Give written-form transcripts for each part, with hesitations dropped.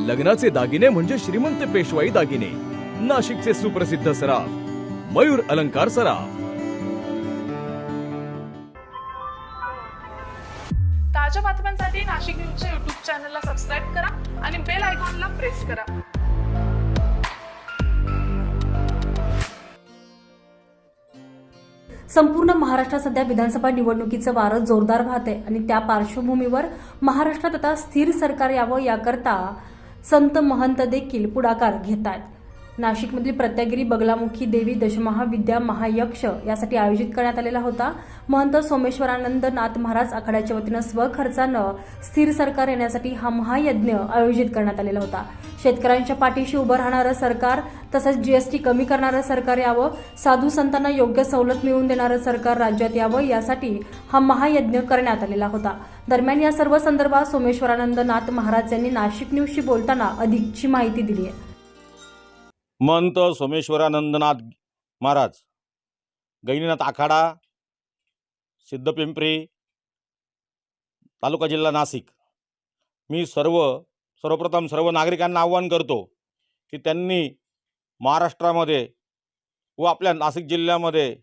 लग्नाचे दागिने म्हणजे श्रीमंत पेशवाई दागिने, नाशिकचे सुप्रसिद्ध सराफ मयूर अलंकार सराफ। ताज्या बातम्यांसाठी नाशिक न्यूजच्या YouTube चॅनलला सबस्क्राईब करा आणि बेल आयकॉनला प्रेस करा। संपूर्ण महाराष्ट्रात सध्या विधानसभा निवडणुकीचं वारं जोरदार वाहत आहे आणि त्या पार्श्वभूमीवर महाराष्ट्रात आता स्थिर सरकार यावं याकरता संत महंत देखील पुढाकार घेत आहेत। नाशिकमधील प्रत्यागिरी बगलामुखी देवी दशमहाविद्या महायक्ष यासाठी आयोजित करण्यात आलेला होता। महंत सोमेश्वरानंद नाथ महाराज आखाड्याच्या वतीनं स्वखर्चानं स्थिर सरकार येण्यासाठी हा महायज्ञ आयोजित करण्यात आलेला होता। शेतकऱ्यांच्या पाठीशी उभं राहणारं सरकार, तसंच जीएसटी कमी करणारं सरकार यावं, साधू संतांना योग्य सवलत मिळवून देणारं सरकार राज्यात यावं यासाठी हा महायज्ञ करण्यात आलेला होता। दरम्यान या सर्व संदर्भात सोमेश्वरानंद नाथ महाराज यांनी नाशिक न्यूजशी बोलताना अधिकची माहिती दिली आहे। महंत सोमेश्वरानंदनाथ महाराज, गैनीनाथ आखाडा, सिद्धपिंपरी, तालुका जिल्हा नाशिक। मी सर्वप्रथम सर्व नागरिकांना आवाहन करतो की त्यांनी महाराष्ट्रामध्ये व आपल्या नाशिक जिल्ह्यामध्ये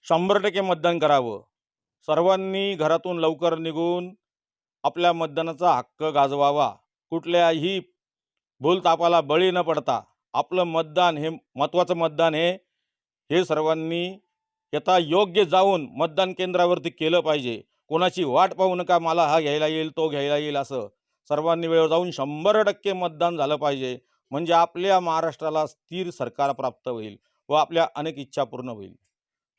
100% मतदान करावं। सर्वांनी घरातून लवकर निघून आपल्या मतदानाचा हक्क गाजवावा। कुठल्याही भूलतापाला बळी न पडता आपलं मतदान हे महत्त्वाचं मतदान हे सर्वांनी यथा योग्य जाऊन मतदान केंद्रावरती केलं पाहिजे। कोणाची वाट पाहू नका, मला हा घ्यायला येईल तो घ्यायला येईल असं सर्वांनी वेळेवर जाऊन 100% मतदान झालं पाहिजे। म्हणजे आपल्या महाराष्ट्राला स्थिर सरकार प्राप्त होईल व आपल्या अनेक इच्छा पूर्ण होईल।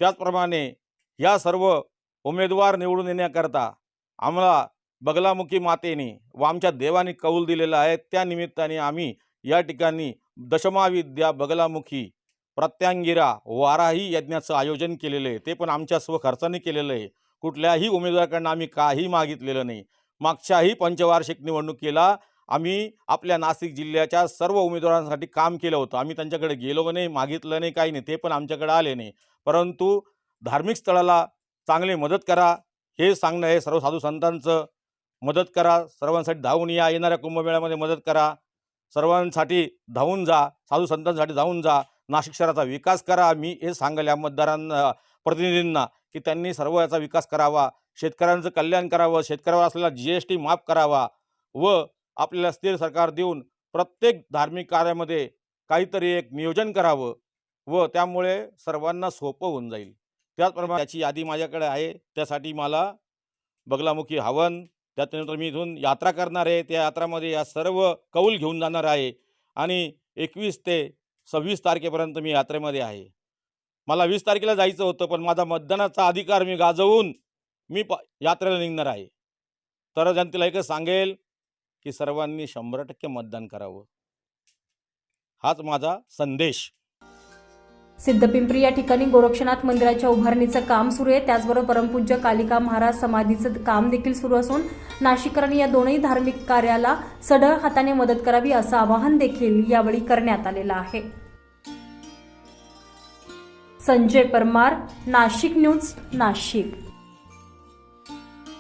त्याचप्रमाणे या सर्व उमेदवार निवडून येण्याकरता आम्हाला बगलामुखी मातेने व आमच्या देवाने कौल दिलेला आहे। त्या निमित्ताने आम्ही या ठिकाणी दशमहाविद्या बगलामुखी प्रत्यांगिरा वाराही यज्ञाचं आयोजन केलेलं आहे। ते पण आमच्या स्वखर्चाने केलेलं आहे। कुठल्याही उमेदवाराकडनं आम्ही काही मागितलेलं नाही। मागच्याही पंचवार्षिक निवडणुकीला आम्ही आपल्या नाशिक जिल्ह्याच्या सर्व उमेदवारांसाठी काम केलं होतं। आम्ही त्यांच्याकडे गेलो नाही, मागितलं नाही, काही नाही, ते पण आमच्याकडे आले नाही। परंतु धार्मिक स्थळाला चांगली मदत करा हे सांगणं आहे सर्व साधू संतांचं। मदत करा, सर्वांसाठी धावून या, येणाऱ्या कुंभमेळ्यामध्ये मदत करा, सर्वांसाठी धावून जा, साधू संतांसाठी धावून जा, नाशिक शहराचा विकास करा। मी हे सांगेल या मतदारांना, प्रतिनिधींना की त्यांनी सर्व याचा विकास करावा, शेतकऱ्यांचं कल्याण करावं, शेतकऱ्यावर असलेला जीएसटी माफ करावा व आपल्याला स्थिर सरकार देऊन प्रत्येक धार्मिक कार्यामध्ये काहीतरी एक नियोजन करावं व त्यामुळे सर्वांना सोपं होऊन जाईल। त्याचप्रमाणे त्याची यादी माझ्याकडे आहे। त्यासाठी मला बगलामुखी हवन, त्यानंतर मी इथून यात्रा करणार आहे। त्या यात्रामध्ये या सर्व कौल घेऊन जाणार आहे आणि 21 ते 26 तारखेपर्यंत मी यात्रेमध्ये आहे। मला 20 तारखेला जायचं होतं, पण माझा मतदानाचा अधिकार मी गाजवून मी यात्रेला निघणार आहे। तर जनतेला एकच सांगेल की सर्वांनी 100% मतदान करावं, हाच माझा संदेश। सिद्धपिंपरी या ठिकाणी गोरक्षनाथ मंदिराच्या उभारणीचं काम सुरू आहे। त्याचबरोबर परमपूज्य कालिका महाराज समाधीचं काम देखील सुरू असून नाशिककरांनी या दोनही धार्मिक कार्याला सढळ हाताने मदत करावी असं आवाहन देखील यावेळी करण्यात आलेलं आहे। संजय परमार, नाशिक न्यूज, नाशिक।